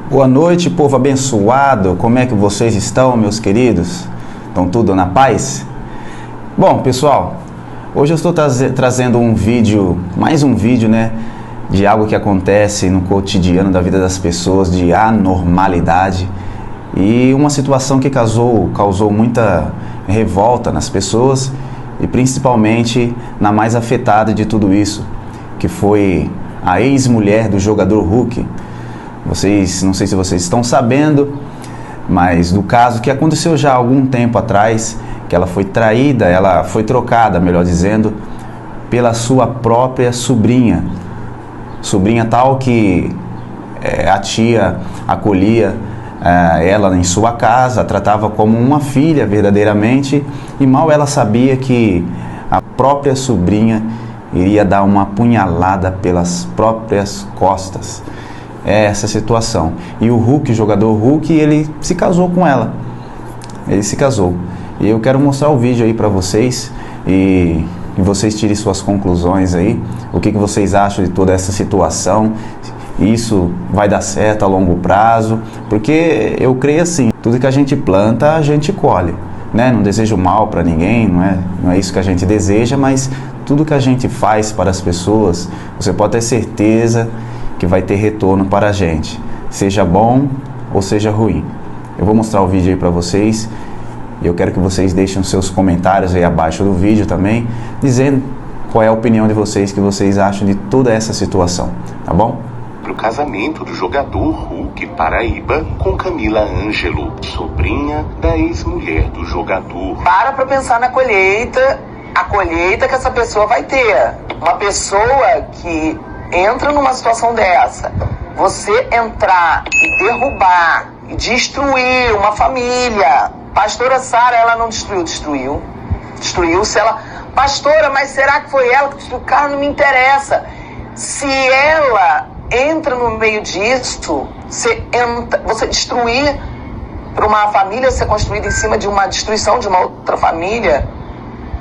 Boa noite, povo abençoado. Como é que vocês estão, meus queridos? Estão tudo na paz? Bom, pessoal, hoje eu estou trazendo mais um vídeo, né, de algo que acontece no cotidiano da vida das pessoas, de anormalidade e uma situação que causou muita revolta nas pessoas e principalmente na mais afetada de tudo isso, que foi a ex-mulher do jogador Hulk. Não sei se vocês estão sabendo, mas do caso que aconteceu já há algum tempo atrás, que ela foi traída, ela foi trocada, melhor dizendo, pela sua própria sobrinha. Sobrinha tal que a tia acolhia ela em sua casa, a tratava como uma filha verdadeiramente, e mal ela sabia que a própria sobrinha iria dar uma punhalada pelas próprias costas. Essa situação. E o Hulk, o jogador Hulk, ele se casou com ela. Ele se casou. E eu quero mostrar o vídeo aí para vocês e vocês tirem suas conclusões aí. O que vocês acham de toda essa situação? Isso vai dar certo a longo prazo? Porque eu creio assim, tudo que a gente planta, a gente colhe, né? Não desejo mal para ninguém, não é isso que a gente deseja, mas tudo que a gente faz para as pessoas, você pode ter certeza que vai ter retorno para a gente, seja bom ou seja ruim. Eu vou mostrar o vídeo aí para vocês e eu quero que vocês deixem os seus comentários aí abaixo do vídeo também, dizendo qual é a opinião de vocês, que vocês acham de toda essa situação, tá bom? Pro casamento do jogador Hulk Paraíba com Camila Ângelo, sobrinha da ex-mulher do jogador. Para pensar na colheita, a colheita que essa pessoa vai ter. Uma pessoa que entra numa situação dessa, você entrar e derrubar e destruir uma família. Pastora Sara, ela não destruiu. Se ela, pastora, mas será que foi ela que destruiu? Cara, não me interessa. Se ela entra no meio disso, você destruir para uma família ser construída em cima de uma destruição de uma outra família,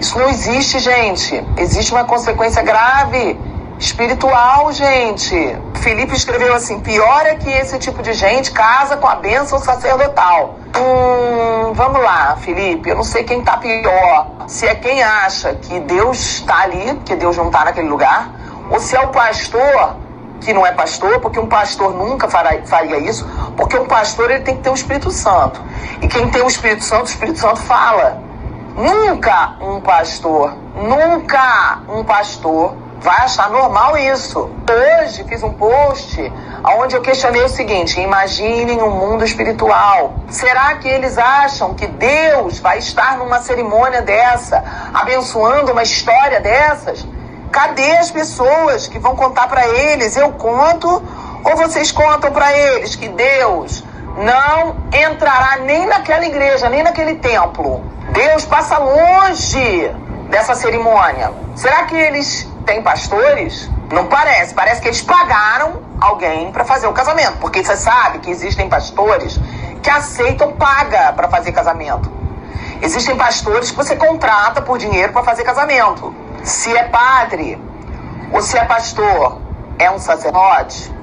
isso não existe, gente. Existe uma consequência grave espiritual, gente. Filipe escreveu assim: pior é que esse tipo de gente casa com a bênção sacerdotal. Vamos lá, Filipe, eu não sei quem tá pior. Se é quem acha que Deus está ali, que Deus não tá naquele lugar, ou se é o pastor que não é pastor, porque um pastor nunca faria isso, porque um pastor ele tem que ter o Espírito Santo. E quem tem o Espírito Santo fala. Nunca um pastor vai achar normal isso. Hoje fiz um post onde eu questionei o seguinte: imaginem um mundo espiritual. Será que eles acham que Deus vai estar numa cerimônia dessa, abençoando uma história dessas? Cadê as pessoas que vão contar para eles? Eu conto ou vocês contam para eles que Deus não entrará nem naquela igreja, nem naquele templo? Deus passa longe dessa cerimônia. Será que eles têm pastores? Não parece. Parece que eles pagaram alguém para fazer o casamento. Porque você sabe que existem pastores que aceitam paga para fazer casamento. Existem pastores que você contrata por dinheiro para fazer casamento. Se é padre ou se é pastor, é um sacerdote?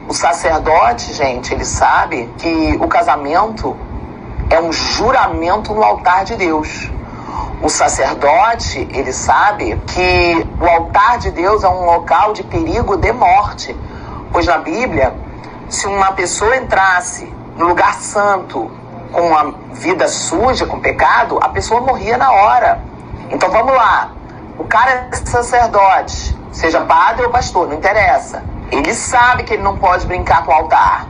O sacerdote, gente, ele sabe que o casamento é um juramento no altar de Deus. O sacerdote, ele sabe que o altar de Deus é um local de perigo de morte. Pois na Bíblia, se uma pessoa entrasse no lugar santo com uma vida suja, com pecado, a pessoa morria na hora. Então vamos lá. O cara é sacerdote, seja padre ou pastor, não interessa. Ele sabe que ele não pode brincar com o altar.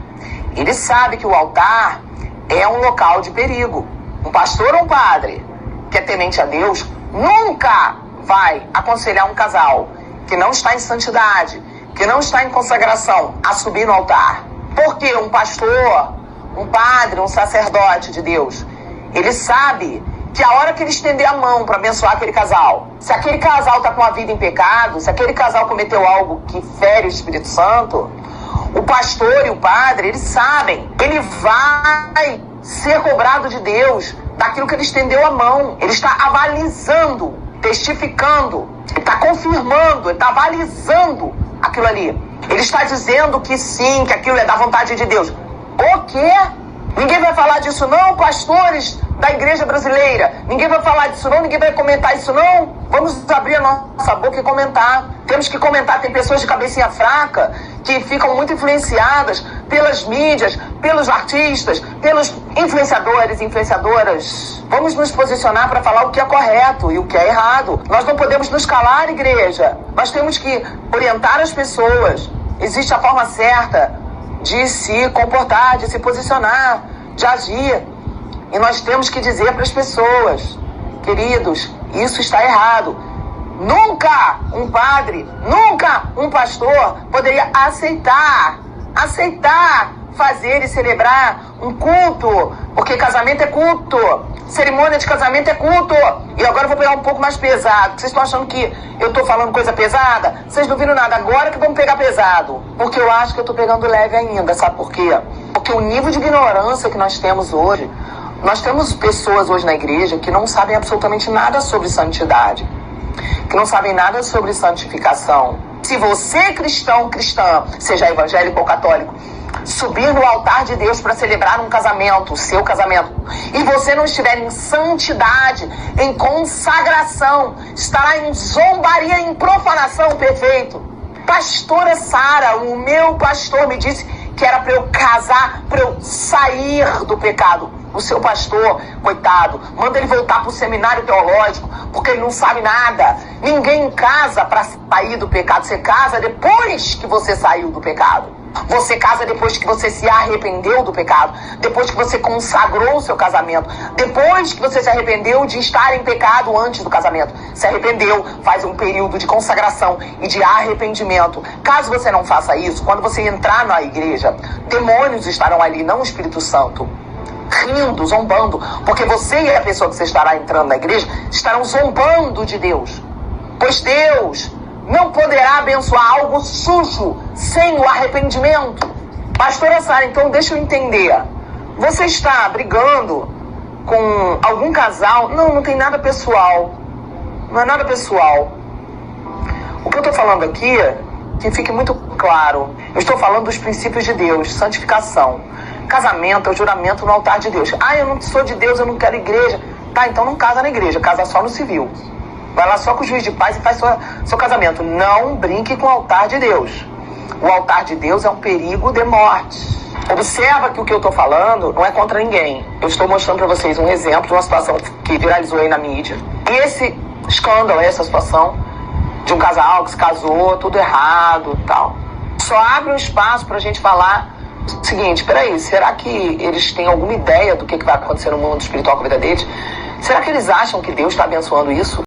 Ele sabe que o altar é um local de perigo. Um pastor ou um padre que é temente a Deus nunca vai aconselhar um casal que não está em santidade, que não está em consagração, a subir no altar. Porque um pastor, um padre, um sacerdote de Deus, ele sabe que a hora que ele estender a mão para abençoar aquele casal, se aquele casal está com a vida em pecado, se aquele casal cometeu algo que fere o Espírito Santo, o pastor e o padre, eles sabem, ele vai ser cobrado de Deus daquilo que ele estendeu a mão. Ele está avalizando, testificando, ele está confirmando, ele está avalizando aquilo ali. Ele está dizendo que sim, que aquilo é da vontade de Deus. O quê? Ninguém vai falar disso não, pastores da igreja brasileira? Ninguém vai falar disso não? Ninguém vai comentar isso não? Vamos abrir a nossa boca e comentar. Temos que comentar. Tem pessoas de cabecinha fraca que ficam muito influenciadas pelas mídias, pelos artistas, pelos influenciadores e influenciadoras. Vamos nos posicionar para falar o que é correto e o que é errado. Nós não podemos nos calar, igreja. Nós temos que orientar as pessoas. Existe a forma certa de se comportar, de se posicionar, de agir. E nós temos que dizer para as pessoas: queridos, isso está errado. Nunca um padre, nunca um pastor poderia aceitar fazer e celebrar um culto, porque casamento é culto, cerimônia de casamento é culto. E agora eu vou pegar um pouco mais pesado. Vocês estão achando que eu estou falando coisa pesada? Vocês não viram nada, agora que vamos pegar pesado. Porque eu acho que eu estou pegando leve ainda, sabe por quê? Porque o nível de ignorância que nós temos hoje, nós temos pessoas hoje na igreja que não sabem absolutamente nada sobre santidade, que não sabem nada sobre santificação. Se você, cristão, cristã, seja evangélico ou católico, subir no altar de Deus para celebrar um casamento, o seu casamento, e você não estiver em santidade, em consagração, estará em zombaria, em profanação, perfeito. Pastora Sara, o meu pastor me disse que era para eu casar, para eu sair do pecado. O seu pastor, coitado, manda ele voltar para o seminário teológico, porque ele não sabe nada. Ninguém casa para sair do pecado. Você casa depois que você saiu do pecado. Você casa depois que você se arrependeu do pecado, depois que você consagrou o seu casamento, depois que você se arrependeu de estar em pecado antes do casamento. Se arrependeu, faz um período de consagração e de arrependimento. Caso você não faça isso, quando você entrar na igreja, demônios estarão ali, não o Espírito Santo, rindo, zombando, porque você e a pessoa que você estará entrando na igreja estarão zombando de Deus, pois Deus não poderá abençoar algo sujo sem o arrependimento. Pastora Sara, então deixa eu entender. Você está brigando com algum casal? Não, não tem nada pessoal. Não é nada pessoal. O que eu estou falando aqui, que fique muito claro, eu estou falando dos princípios de Deus, santificação. Casamento é o juramento no altar de Deus. Ah, eu não sou de Deus, eu não quero igreja. Tá, então não casa na igreja, casa só no civil. Vai lá só com o juiz de paz e faz seu casamento. Não brinque com o altar de Deus. O altar de Deus é um perigo de morte. Observa que o que eu estou falando não é contra ninguém. Eu estou mostrando para vocês um exemplo de uma situação que viralizou aí na mídia. E esse escândalo, essa situação de um casal que se casou, tudo errado e tal, só abre um espaço para a gente falar o seguinte: peraí, será que eles têm alguma ideia do que vai acontecer no mundo espiritual com a vida deles? Será que eles acham que Deus está abençoando isso?